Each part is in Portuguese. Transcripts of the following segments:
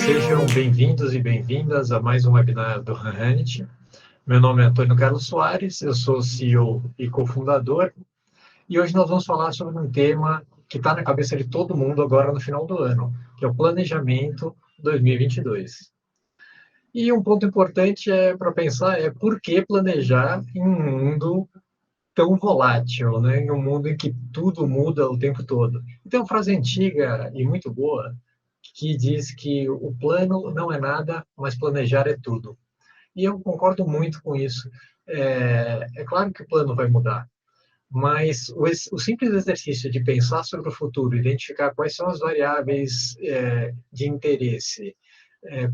Sejam bem-vindos e bem-vindas a mais um webinar do Hanhanit. Meu nome é Antônio Carlos Soares, eu sou CEO e cofundador, e hoje nós vamos falar sobre um tema que está na cabeça de todo mundo agora no final do ano, que é o planejamento 2022. E um ponto importante para pensar é por que planejar em um mundo tão volátil, né? Em um mundo em que tudo muda o tempo todo. E tem uma frase antiga e muito boa que diz que o plano não é nada, mas planejar é tudo. E eu concordo muito com isso. É claro que o plano vai mudar, mas o simples exercício de pensar sobre o futuro, identificar quais são as variáveis de interesse,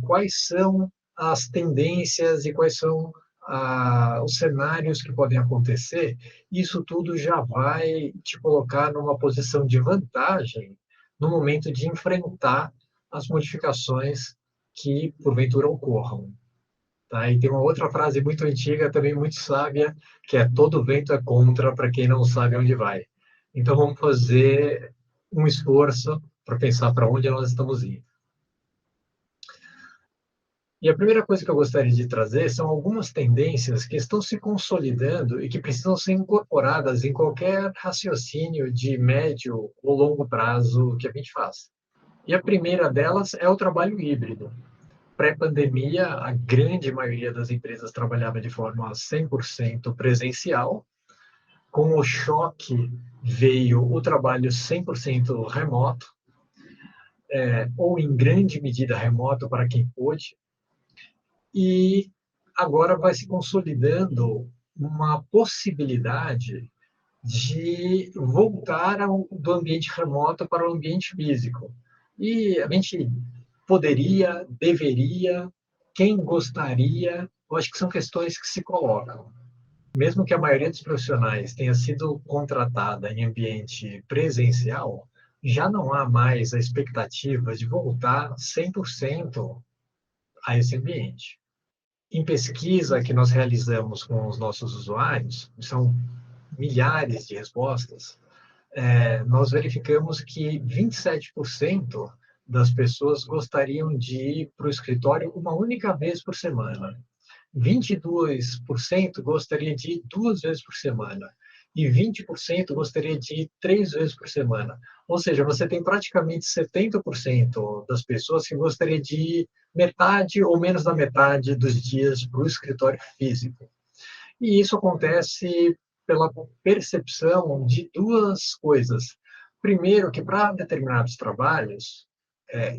quais são as tendências e quais são os cenários que podem acontecer, isso tudo já vai te colocar numa posição de vantagem no momento de enfrentar as modificações que porventura ocorram. Tá? E tem uma outra frase muito antiga, também muito sábia, que é: todo vento é contra para quem não sabe onde vai. Então vamos fazer um esforço para pensar para onde nós estamos indo. E a primeira coisa que eu gostaria de trazer são algumas tendências que estão se consolidando e que precisam ser incorporadas em qualquer raciocínio de médio ou longo prazo que a gente faça. E a primeira delas é o trabalho híbrido. Pré-pandemia, a grande maioria das empresas trabalhava de forma 100% presencial. Com o choque veio o trabalho 100% remoto, ou em grande medida remoto para quem pôde. E agora vai se consolidando uma possibilidade de voltar do ambiente remoto para o ambiente físico. E a gente poderia, deveria, quem gostaria, eu acho que são questões que se colocam. Mesmo que a maioria dos profissionais tenha sido contratada em ambiente presencial, já não há mais a expectativa de voltar 100% a esse ambiente. Em pesquisa que nós realizamos com os nossos usuários, são milhares de respostas, nós verificamos que 27% das pessoas gostariam de ir para o escritório uma única vez por semana. 22% gostaria de ir 2 vezes por semana. E 20% gostaria de ir 3 vezes por semana. Ou seja, você tem praticamente 70% das pessoas que gostaria de ir metade ou menos da metade dos dias para o escritório físico. E isso acontece pela percepção de duas coisas. Primeiro, que para determinados trabalhos,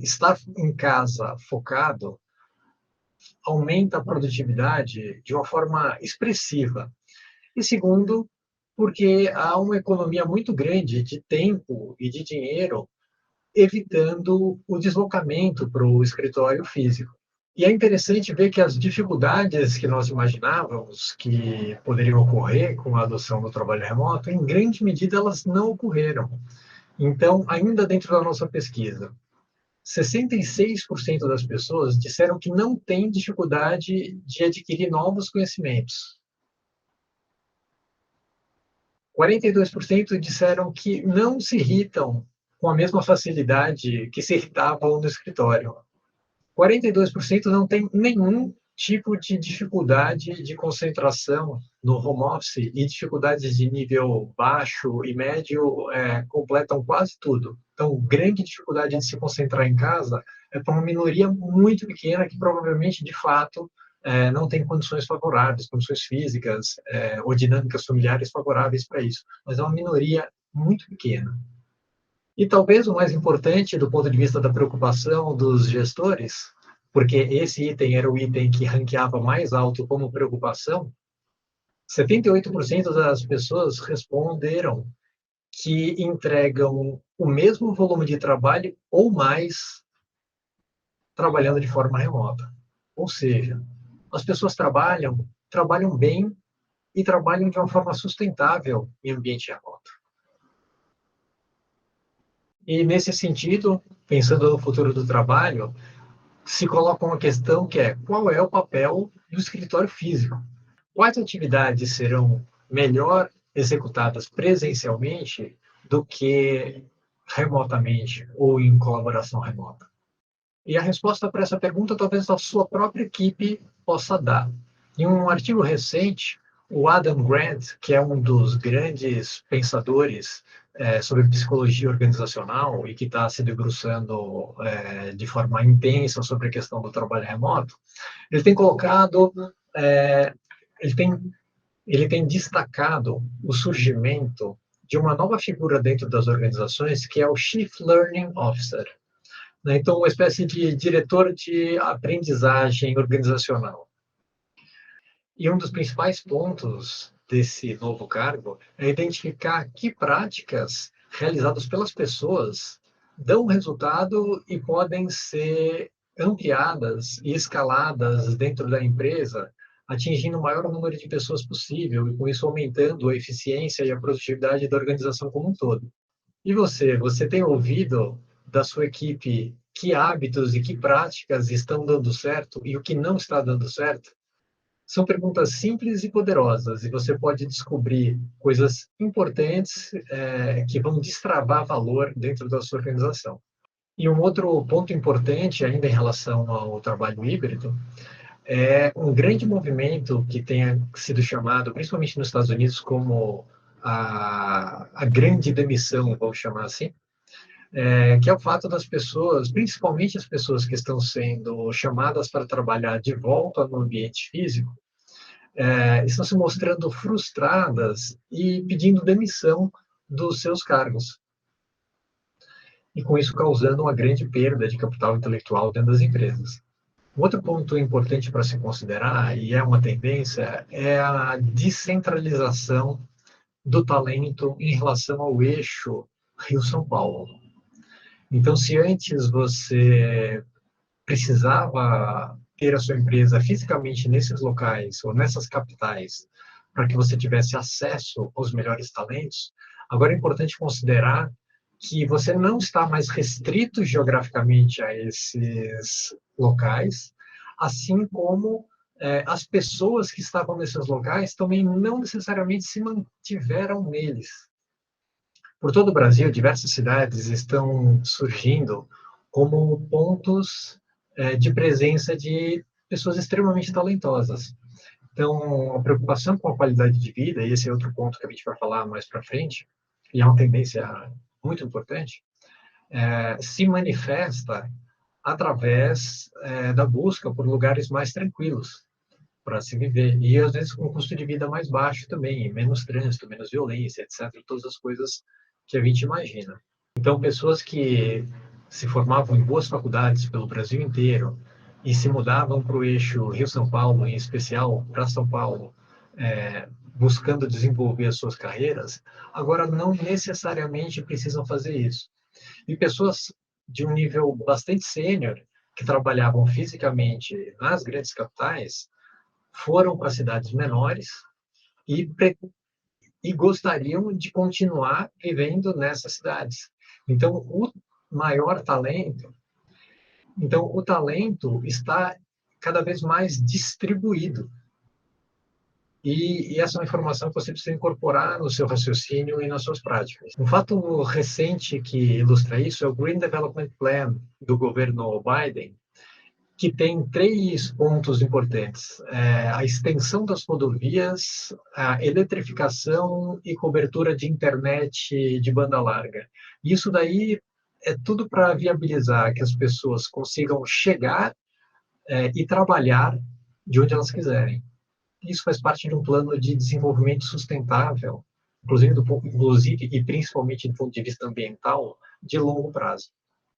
estar em casa focado aumenta a produtividade de uma forma expressiva. E segundo, porque há uma economia muito grande de tempo e de dinheiro evitando o deslocamento para o escritório físico. E é interessante ver que as dificuldades que nós imaginávamos que poderiam ocorrer com a adoção do trabalho remoto, em grande medida, elas não ocorreram. Então, ainda dentro da nossa pesquisa, 66% das pessoas disseram que não têm dificuldade de adquirir novos conhecimentos. 42% disseram que não se irritam com a mesma facilidade que se irritavam no escritório. 42% não tem nenhum tipo de dificuldade de concentração no home office, e dificuldades de nível baixo e médio completam quase tudo. Então, grande dificuldade de se concentrar em casa é para uma minoria muito pequena que provavelmente, de fato, não tem condições favoráveis, condições físicas ou dinâmicas familiares favoráveis para isso. Mas é uma minoria muito pequena. E talvez o mais importante do ponto de vista da preocupação dos gestores, porque esse item era o item que ranqueava mais alto como preocupação, 78% das pessoas responderam que entregam o mesmo volume de trabalho ou mais trabalhando de forma remota. Ou seja, as pessoas trabalham bem e trabalham de uma forma sustentável em ambiente remoto. E, nesse sentido, pensando no futuro do trabalho, se coloca uma questão que é: qual é o papel do escritório físico? Quais atividades serão melhor executadas presencialmente do que remotamente ou em colaboração remota? E a resposta para essa pergunta talvez a sua própria equipe possa dar. Em um artigo recente, o Adam Grant, que é um dos grandes pensadores sobre psicologia organizacional e que está se debruçando de forma intensa sobre a questão do trabalho remoto, ele tem colocado, é, ele tem ele tem destacado o surgimento de uma nova figura dentro das organizações, que é o Chief Learning Officer, né? Então, uma espécie de diretor de aprendizagem organizacional. E um dos principais pontos desse novo cargo é identificar que práticas realizadas pelas pessoas dão resultado e podem ser ampliadas e escaladas dentro da empresa, atingindo o maior número de pessoas possível e com isso aumentando a eficiência e a produtividade da organização como um todo. E você tem ouvido da sua equipe que hábitos e que práticas estão dando certo e o que não está dando certo? São perguntas simples e poderosas, e você pode descobrir coisas importantes que vão destravar valor dentro da sua organização. E um outro ponto importante, ainda em relação ao trabalho híbrido, é um grande movimento que tem sido chamado, principalmente nos Estados Unidos, como a grande demissão, vamos chamar assim, que é o fato das pessoas, principalmente as pessoas que estão sendo chamadas para trabalhar de volta no ambiente físico, estão se mostrando frustradas e pedindo demissão dos seus cargos. E com isso causando uma grande perda de capital intelectual dentro das empresas. Um outro ponto importante para se considerar, e é uma tendência, é a descentralização do talento em relação ao eixo Rio-São Paulo. Então, se antes você precisava ter a sua empresa fisicamente nesses locais ou nessas capitais para que você tivesse acesso aos melhores talentos, agora é importante considerar que você não está mais restrito geograficamente a esses locais, assim como as pessoas que estavam nesses locais também não necessariamente se mantiveram neles. Por todo o Brasil, diversas cidades estão surgindo como pontos de presença de pessoas extremamente talentosas. Então, a preocupação com a qualidade de vida, e esse é outro ponto que a gente vai falar mais para frente, e é uma tendência muito importante, se manifesta através da busca por lugares mais tranquilos para se viver, e às vezes com um custo de vida mais baixo também, menos trânsito, menos violência, etc., todas as coisas que a gente imagina. Então, pessoas que se formavam em boas faculdades pelo Brasil inteiro e se mudavam para o eixo Rio-São Paulo, em especial para São Paulo, buscando desenvolver as suas carreiras, agora não necessariamente precisam fazer isso. E pessoas de um nível bastante sênior, que trabalhavam fisicamente nas grandes capitais, foram para cidades menores e, e gostariam de continuar vivendo nessas cidades. Então, o maior talento, então o talento está cada vez mais distribuído. E essa é uma informação que você precisa incorporar no seu raciocínio e nas suas práticas. Um fato recente que ilustra isso é o Green Development Plan do governo Biden, que tem três pontos importantes: a extensão das rodovias, a eletrificação e cobertura de internet de banda larga. Isso daí é tudo para viabilizar que as pessoas consigam chegar e trabalhar de onde elas quiserem. Isso faz parte de um plano de desenvolvimento sustentável, inclusive e principalmente do ponto de vista ambiental, de longo prazo.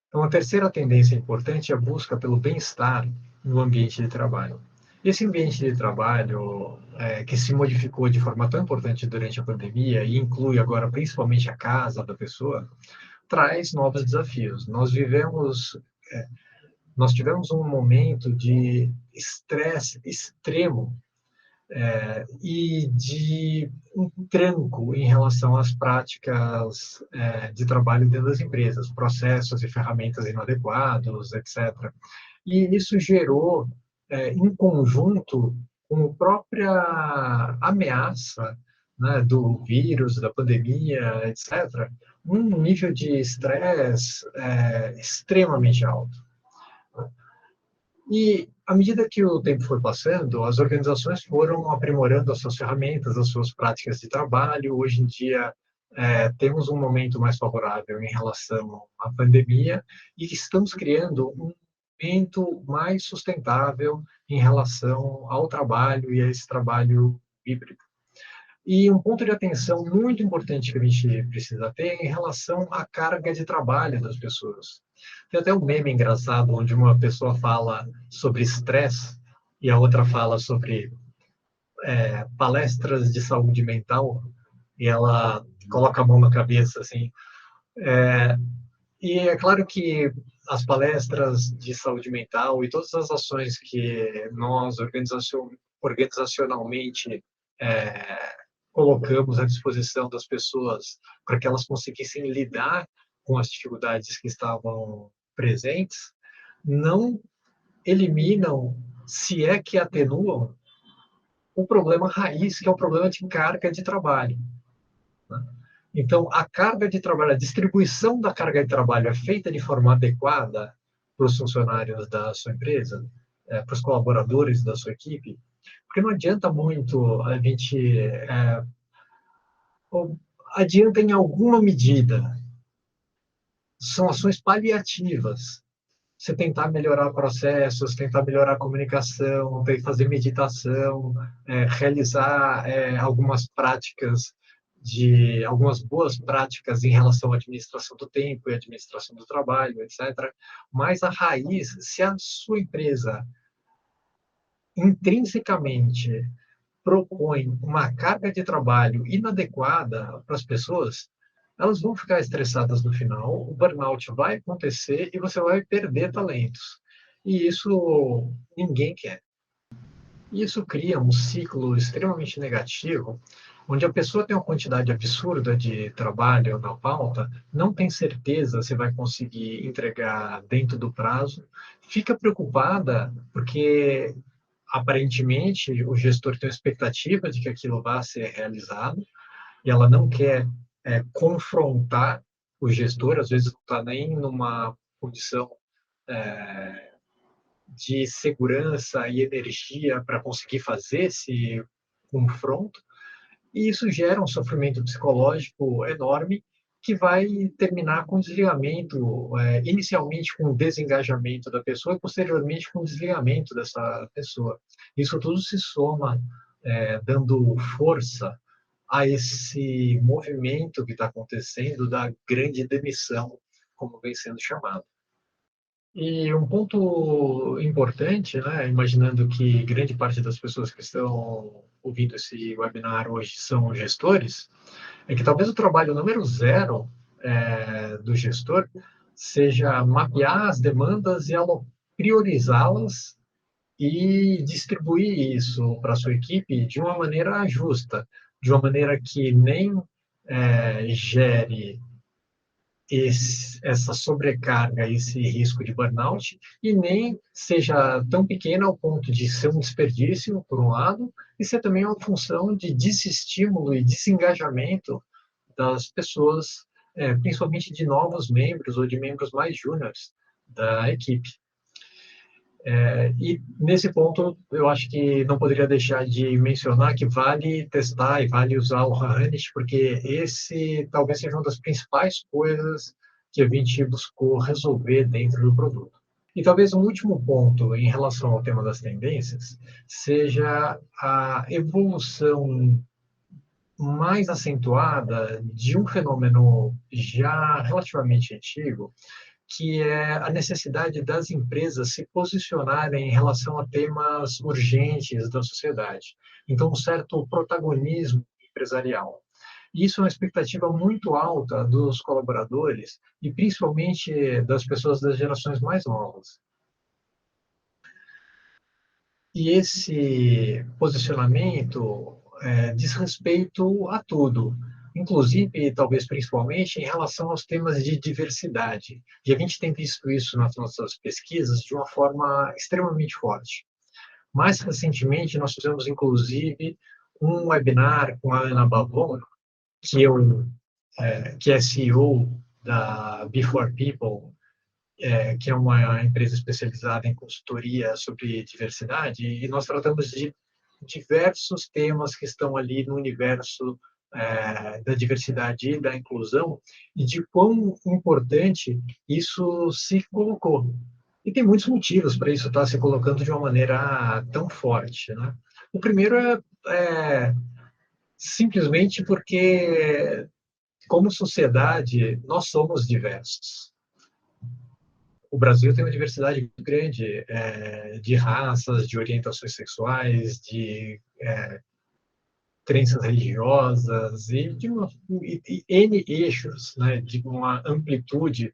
Então, a terceira tendência importante é a busca pelo bem-estar no ambiente de trabalho. Esse ambiente de trabalho, que se modificou de forma tão importante durante a pandemia e inclui agora principalmente a casa da pessoa, traz novos desafios. Nós tivemos um momento de estresse extremo e de um tranco em relação às práticas de trabalho dentro das empresas, processos e ferramentas inadequados, etc. E isso gerou, em conjunto com a própria ameaça, né, do vírus, da pandemia, etc., um nível de estresse extremamente alto. E, à medida que o tempo foi passando, as organizações foram aprimorando as suas ferramentas, as suas práticas de trabalho. Hoje em dia, temos um momento mais favorável em relação à pandemia e estamos criando um momento mais sustentável em relação ao trabalho e a esse trabalho híbrido. E um ponto de atenção muito importante que a gente precisa ter é em relação à carga de trabalho das pessoas. Tem até um meme engraçado onde uma pessoa fala sobre estresse e a outra fala sobre palestras de saúde mental e ela coloca a mão na cabeça assim. E é claro que as palestras de saúde mental e todas as ações que nós organizacionalmente é, colocamos à disposição das pessoas para que elas conseguissem lidar com as dificuldades que estavam presentes, não eliminam, se é que atenuam, o problema raiz, que é o problema de carga de trabalho. Né? Então, a carga de trabalho, a distribuição da carga de trabalho é feita de forma adequada para os funcionários da sua empresa, para os colaboradores da sua equipe, porque não adianta muito a gente adianta em alguma medida. São ações paliativas. Você tentar melhorar processos, tentar melhorar a comunicação, fazer meditação, realizar algumas práticas algumas boas práticas em relação à administração do tempo e administração do trabalho, etc. Mas a raiz, se a sua empresa intrinsecamente propõe uma carga de trabalho inadequada para as pessoas, elas vão ficar estressadas no final, o burnout vai acontecer e você vai perder talentos. E isso ninguém quer. Isso cria um ciclo extremamente negativo, onde a pessoa tem uma quantidade absurda de trabalho na pauta, não tem certeza se vai conseguir entregar dentro do prazo, fica preocupada porque aparentemente o gestor tem a expectativa de que aquilo vá ser realizado e ela não quer confrontar o gestor, às vezes não está nem numa condição de segurança e energia para conseguir fazer esse confronto, e isso gera um sofrimento psicológico enorme que vai terminar com desligamento, inicialmente com o desengajamento da pessoa e posteriormente com o desligamento dessa pessoa. Isso tudo se soma, dando força a esse movimento que está acontecendo da grande demissão, como vem sendo chamado. E um ponto importante, né, imaginando que grande parte das pessoas que estão ouvindo esse webinar hoje são gestores, é que talvez o trabalho número zero do gestor seja mapear as demandas e priorizá-las e distribuir isso para a sua equipe de uma maneira justa, de uma maneira que nem gere essa sobrecarga, esse risco de burnout, e nem seja tão pequena ao ponto de ser um desperdício, por um lado, e ser também uma função de desestímulo e desengajamento das pessoas, principalmente de novos membros ou de membros mais júniores da equipe. E nesse ponto, eu acho que não poderia deixar de mencionar que vale testar e vale usar o Harness, porque esse talvez seja uma das principais coisas que a gente buscou resolver dentro do produto. E talvez um último ponto em relação ao tema das tendências seja a evolução mais acentuada de um fenômeno já relativamente antigo, que é a necessidade das empresas se posicionarem em relação a temas urgentes da sociedade. Então, um certo protagonismo empresarial. Isso é uma expectativa muito alta dos colaboradores e principalmente das pessoas das gerações mais novas. E esse posicionamento diz respeito a tudo, inclusive, talvez principalmente, em relação aos temas de diversidade. E a gente tem visto isso nas nossas pesquisas de uma forma extremamente forte. Mais recentemente, nós fizemos, inclusive, um webinar com a Ana Bavon, que é CEO da Before People, que é uma empresa especializada em consultoria sobre diversidade, e nós tratamos de diversos temas que estão ali no universo da diversidade e da inclusão, e de quão importante isso se colocou. E tem muitos motivos para isso estar se colocando de uma maneira tão forte, né? O primeiro é simplesmente porque, como sociedade, nós somos diversos. O Brasil tem uma diversidade muito grande de raças, de orientações sexuais, de crenças religiosas e N eixos, né, de uma amplitude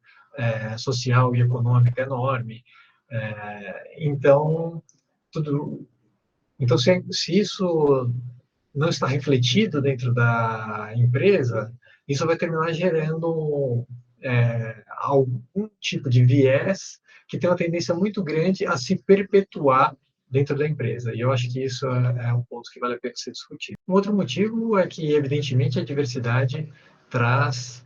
social e econômica enorme. Então, tudo, então se isso não está refletido dentro da empresa, isso vai terminar gerando algum tipo de viés que tem uma tendência muito grande a se perpetuar dentro da empresa. E eu acho que isso é um ponto que vale a pena ser discutido. Um outro motivo é que, evidentemente, a diversidade traz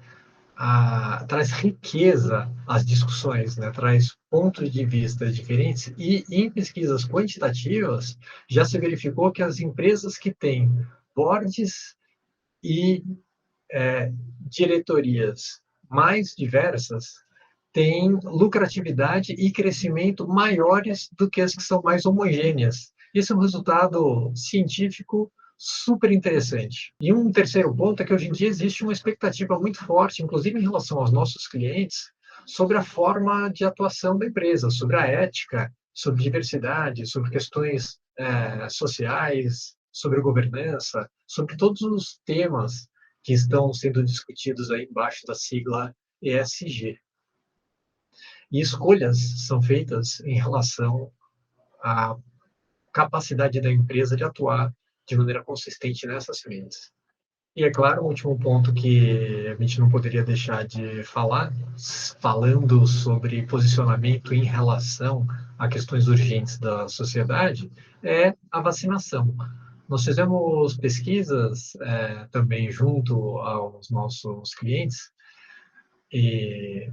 riqueza às discussões, né? Traz pontos de vista diferentes, e em pesquisas quantitativas já se verificou que as empresas que têm boards e diretorias mais diversas têm lucratividade e crescimento maiores do que as que são mais homogêneas. Isso é um resultado científico super interessante. E um terceiro ponto é que hoje em dia existe uma expectativa muito forte, inclusive em relação aos nossos clientes, sobre a forma de atuação da empresa, sobre a ética, sobre diversidade, sobre questões sociais, sobre governança, sobre todos os temas que estão sendo discutidos aí embaixo da sigla ESG. E escolhas são feitas em relação à capacidade da empresa de atuar de maneira consistente nessas frentes. E, é claro, o último ponto que a gente não poderia deixar de falar, falando sobre posicionamento em relação a questões urgentes da sociedade, é a vacinação. Nós fizemos pesquisas também junto aos nossos clientes, e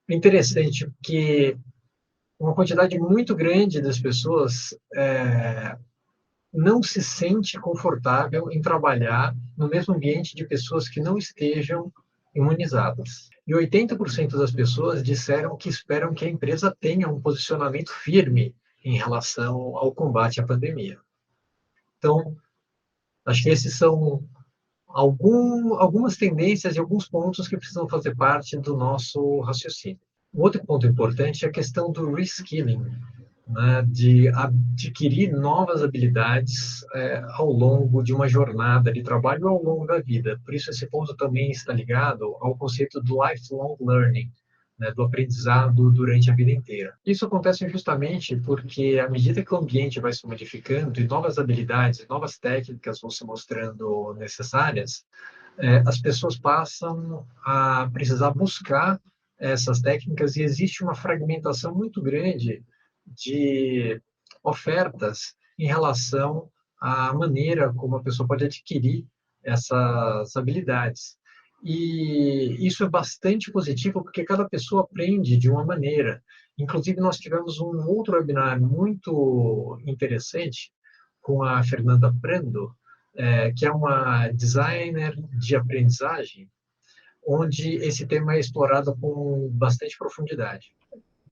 é interessante que uma quantidade muito grande das pessoas não se sente confortável em trabalhar no mesmo ambiente de pessoas que não estejam imunizadas. E 80% das pessoas disseram que esperam que a empresa tenha um posicionamento firme em relação ao combate à pandemia. Então, acho que esses são algumas tendências e alguns pontos que precisam fazer parte do nosso raciocínio. Um outro ponto importante é a questão do reskilling, né, de adquirir novas habilidades ao longo de uma jornada de trabalho ao longo da vida. Por isso, esse ponto também está ligado ao conceito do lifelong learning, né, do aprendizado durante a vida inteira. Isso acontece justamente porque, à medida que o ambiente vai se modificando e novas habilidades, novas técnicas vão se mostrando necessárias, as pessoas passam a precisar buscar essas técnicas, e existe uma fragmentação muito grande de ofertas em relação à maneira como a pessoa pode adquirir essas habilidades. E isso é bastante positivo, porque cada pessoa aprende de uma maneira. Inclusive, nós tivemos um outro webinar muito interessante com a Fernanda Prando, que é uma designer de aprendizagem, onde esse tema é explorado com bastante profundidade.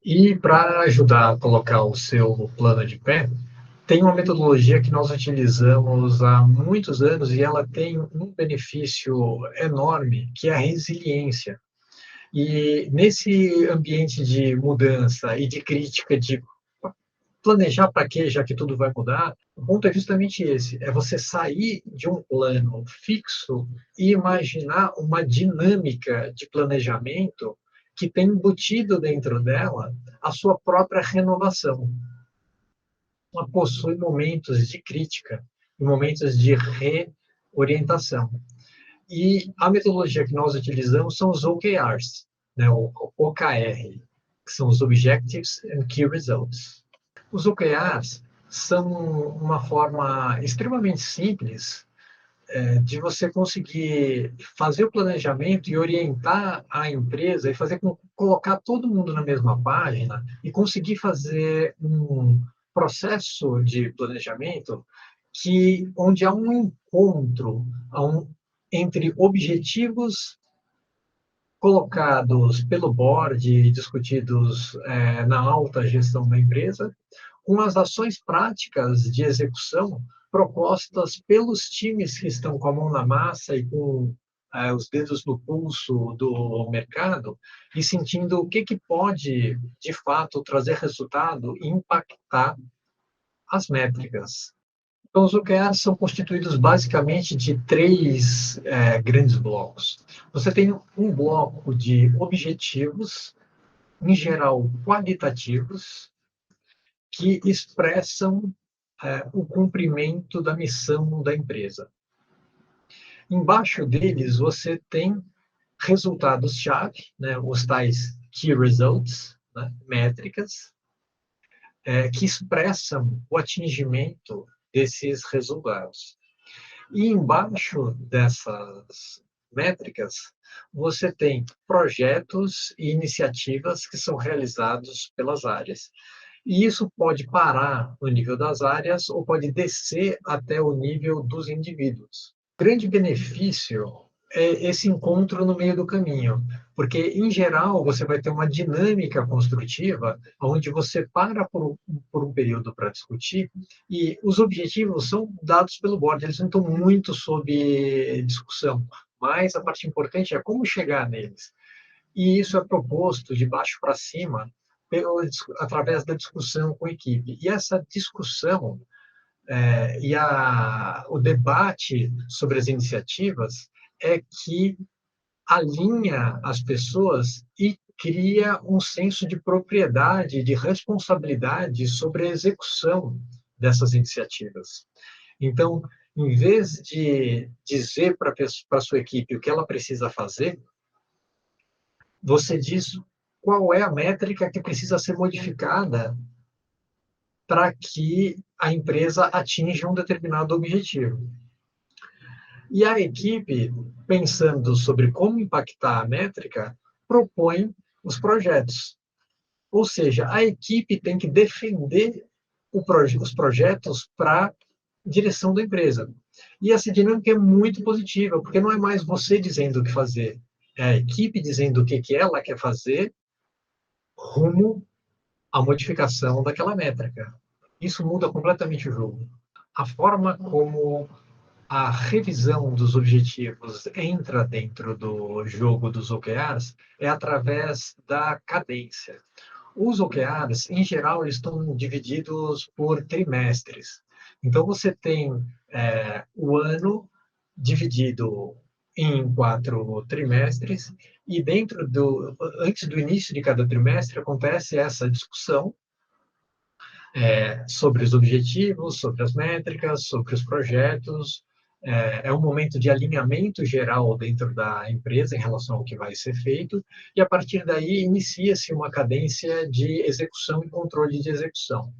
E para ajudar a colocar o seu plano de pé, tem uma metodologia que nós utilizamos há muitos anos e ela tem um benefício enorme, que é a resiliência. E nesse ambiente de mudança e de crítica, de planejar para quê, já que tudo vai mudar, o ponto é justamente esse, é você sair de um plano fixo e imaginar uma dinâmica de planejamento que tem embutido dentro dela a sua própria renovação. Ela possui momentos de crítica e momentos de reorientação. E a metodologia que nós utilizamos são os OKRs, né, o OKR, que são os Objectives and Key Results. Os OKRs são uma forma extremamente simples de você conseguir fazer o planejamento e orientar a empresa e fazer com colocar todo mundo na mesma página e conseguir fazer um processo de planejamento onde há um encontro entre objetivos colocados pelo board e discutidos na alta gestão da empresa, com as ações práticas de execução propostas pelos times que estão com a mão na massa e com os dedos no pulso do mercado e sentindo o que pode, de fato, trazer resultado e impactar as métricas. Então, os OKRs são constituídos basicamente de três grandes blocos. Você tem um bloco de objetivos, em geral qualitativos, que expressam o cumprimento da missão da empresa. Embaixo deles, você tem resultados-chave, né, os tais key results, né, métricas, que expressam o atingimento desses resultados. E embaixo dessas métricas, você tem projetos e iniciativas que são realizados pelas áreas. E isso pode parar no nível das áreas ou pode descer até o nível dos indivíduos. O grande benefício é esse encontro no meio do caminho, porque, em geral, você vai ter uma dinâmica construtiva onde você para por um período para discutir e os objetivos são dados pelo board, eles não estão muito sob discussão, mas a parte importante é como chegar neles. E isso é proposto de baixo para cima através da discussão com a equipe. E essa discussão o debate sobre as iniciativas é que alinha as pessoas e cria um senso de propriedade, de responsabilidade sobre a execução dessas iniciativas. Então, em vez de dizer para a sua equipe o que ela precisa fazer, você diz qual é a métrica que precisa ser modificada para que a empresa atinja um determinado objetivo. E a equipe, pensando sobre como impactar a métrica, propõe os projetos. Ou seja, a equipe tem que defender os projetos para a direção da empresa. E essa dinâmica é muito positiva, porque não é mais você dizendo o que fazer, é a equipe dizendo o que ela quer fazer rumo à modificação daquela métrica. Isso muda completamente o jogo. A forma como a revisão dos objetivos entra dentro do jogo dos OKRs é através da cadência. Os OKRs, em geral, eles estão divididos por trimestres. Então, você tem o ano dividido em 4 trimestres e antes do início de cada trimestre acontece essa discussão sobre os objetivos, sobre as métricas, sobre os projetos. É um momento de alinhamento geral dentro da empresa em relação ao que vai ser feito, e a partir daí inicia-se uma cadência de execução e controle de execução.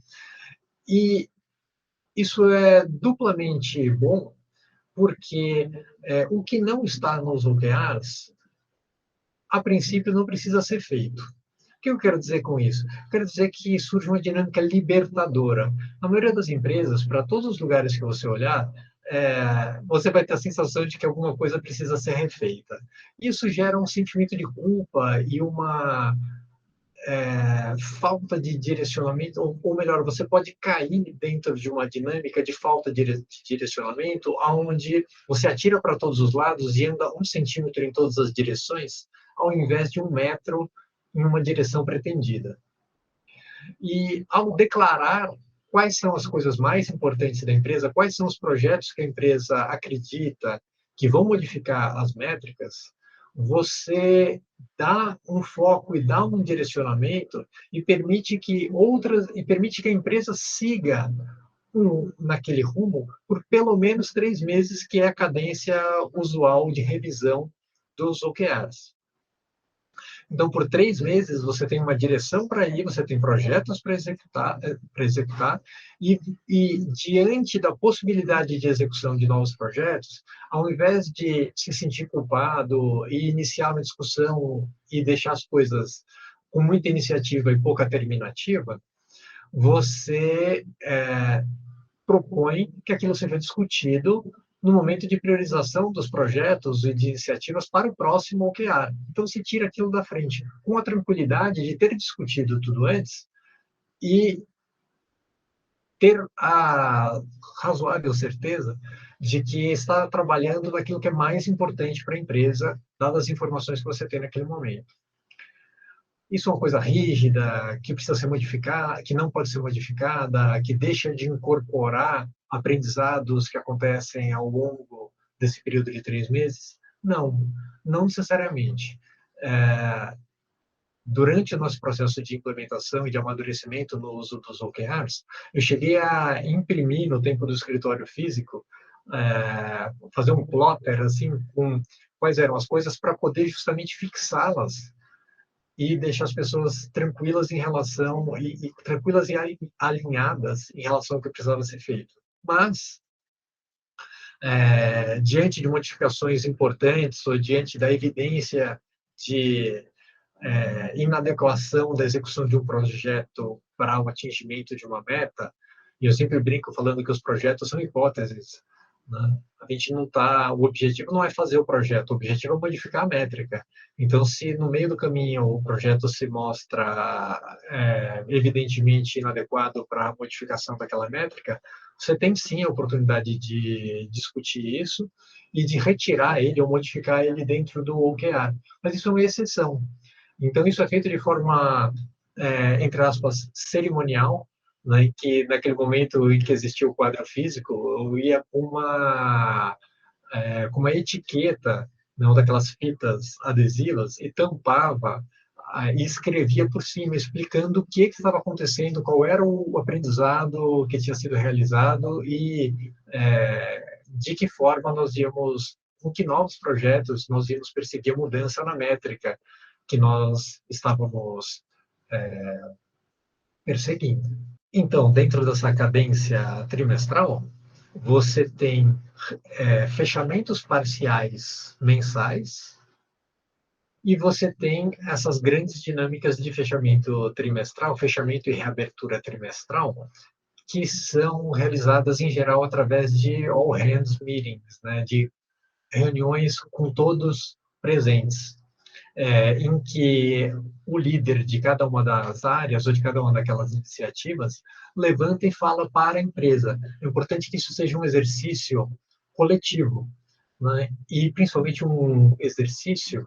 E isso é duplamente bom, porque o que não está nos OKRs, a princípio, não precisa ser feito. O que eu quero dizer com isso? Quero dizer que surge uma dinâmica libertadora. Na maioria das empresas, para todos os lugares que você olhar, você vai ter a sensação de que alguma coisa precisa ser refeita. Isso gera um sentimento de culpa e uma falta de direcionamento, ou melhor, você pode cair dentro de uma dinâmica de falta de direcionamento, onde você atira para todos os lados e anda 1 centímetro em todas as direções, ao invés de 1 metro em uma direção pretendida. E ao declarar quais são as coisas mais importantes da empresa, quais são os projetos que a empresa acredita que vão modificar as métricas, você dá um foco e dá um direcionamento e permite que a empresa siga naquele rumo por pelo menos 3 meses, que é a cadência usual de revisão dos OKRs. Então, por 3 meses, você tem uma direção para ir, você tem projetos para executar e, diante da possibilidade de execução de novos projetos, ao invés de se sentir culpado e iniciar uma discussão e deixar as coisas com muita iniciativa e pouca terminativa, você propõe que aquilo seja discutido no momento de priorização dos projetos e de iniciativas para o próximo OKR. Então, se tira aquilo da frente, com a tranquilidade de ter discutido tudo antes e ter a razoável certeza de que está trabalhando naquilo que é mais importante para a empresa, dadas as informações que você tem naquele momento. Isso é uma coisa rígida, que precisa ser modificada, que não pode ser modificada, que deixa de incorporar aprendizados que acontecem ao longo desse período de 3 meses? Não, não necessariamente. Durante o nosso processo de implementação e de amadurecimento no uso dos OKRs, eu cheguei a imprimir no tempo do escritório físico, fazer um plotter assim com quais eram as coisas para poder justamente fixá-las e deixar as pessoas tranquilas em relação e tranquilas e alinhadas em relação ao que precisava ser feito. Mas diante de modificações importantes ou diante da evidência de inadequação da execução de um projeto para o atingimento de uma meta, e eu sempre brinco falando que os projetos são hipóteses, né? A gente não tá, o objetivo não é fazer o projeto, o objetivo é modificar a métrica. Então, se no meio do caminho o projeto se mostra evidentemente inadequado para a modificação daquela métrica, você tem sim a oportunidade de discutir isso e de retirar ele ou modificar ele dentro do OKR. Mas isso é uma exceção. Então, isso é feito de forma, entre aspas, cerimonial, né, em que naquele momento em que existia o quadro físico, eu ia com uma etiqueta, não, daquelas fitas adesivas, e tampava e escrevia por cima, explicando o que estava acontecendo, qual era o aprendizado que tinha sido realizado e de que forma nós íamos, com que novos projetos nós íamos perseguir a mudança na métrica que nós estávamos perseguindo. Então, dentro dessa cadência trimestral, você tem fechamentos parciais mensais e você tem essas grandes dinâmicas de fechamento trimestral, fechamento e reabertura trimestral, que são realizadas em geral através de all hands meetings, né, de reuniões com todos presentes, em que o líder de cada uma das áreas ou de cada uma daquelas iniciativas levanta e fala para a empresa. É importante que isso seja um exercício coletivo, né? E principalmente um exercício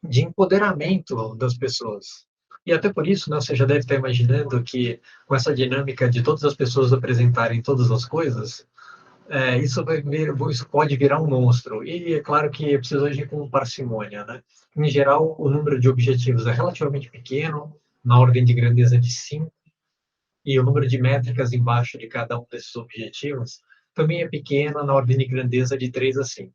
de empoderamento das pessoas. E até por isso, né, você já deve estar imaginando que com essa dinâmica de todas as pessoas apresentarem todas as coisas, isso pode virar um monstro. E é claro que precisa agir com parcimônia, né? Em geral, o número de objetivos é relativamente pequeno, na ordem de grandeza de 5, e o número de métricas embaixo de cada um desses objetivos também é pequeno, na ordem de grandeza de 3 a 5.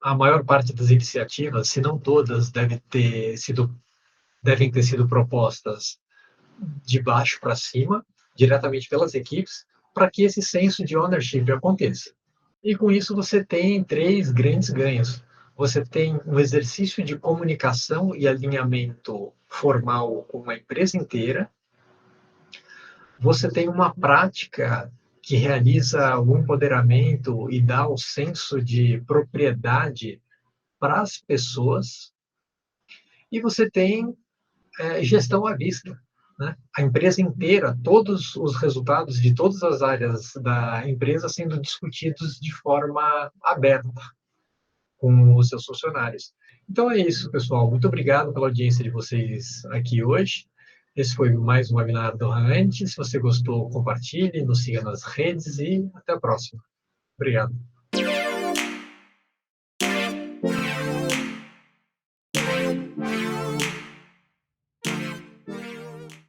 A maior parte das iniciativas, se não todas, devem ter sido propostas de baixo para cima, diretamente pelas equipes, para que esse senso de ownership aconteça. E com isso você tem 3 grandes ganhos. Você tem um exercício de comunicação e alinhamento formal com a empresa inteira. Você tem uma prática que realiza o empoderamento e dá o senso de propriedade para as pessoas. E você tem gestão à vista, né? A empresa inteira, todos os resultados de todas as áreas da empresa sendo discutidos de forma aberta com os seus funcionários. Então é isso, pessoal. Muito obrigado pela audiência de vocês aqui hoje. Esse foi mais um webinar do Rand. Se você gostou, compartilhe, nos siga nas redes e até a próxima. Obrigado.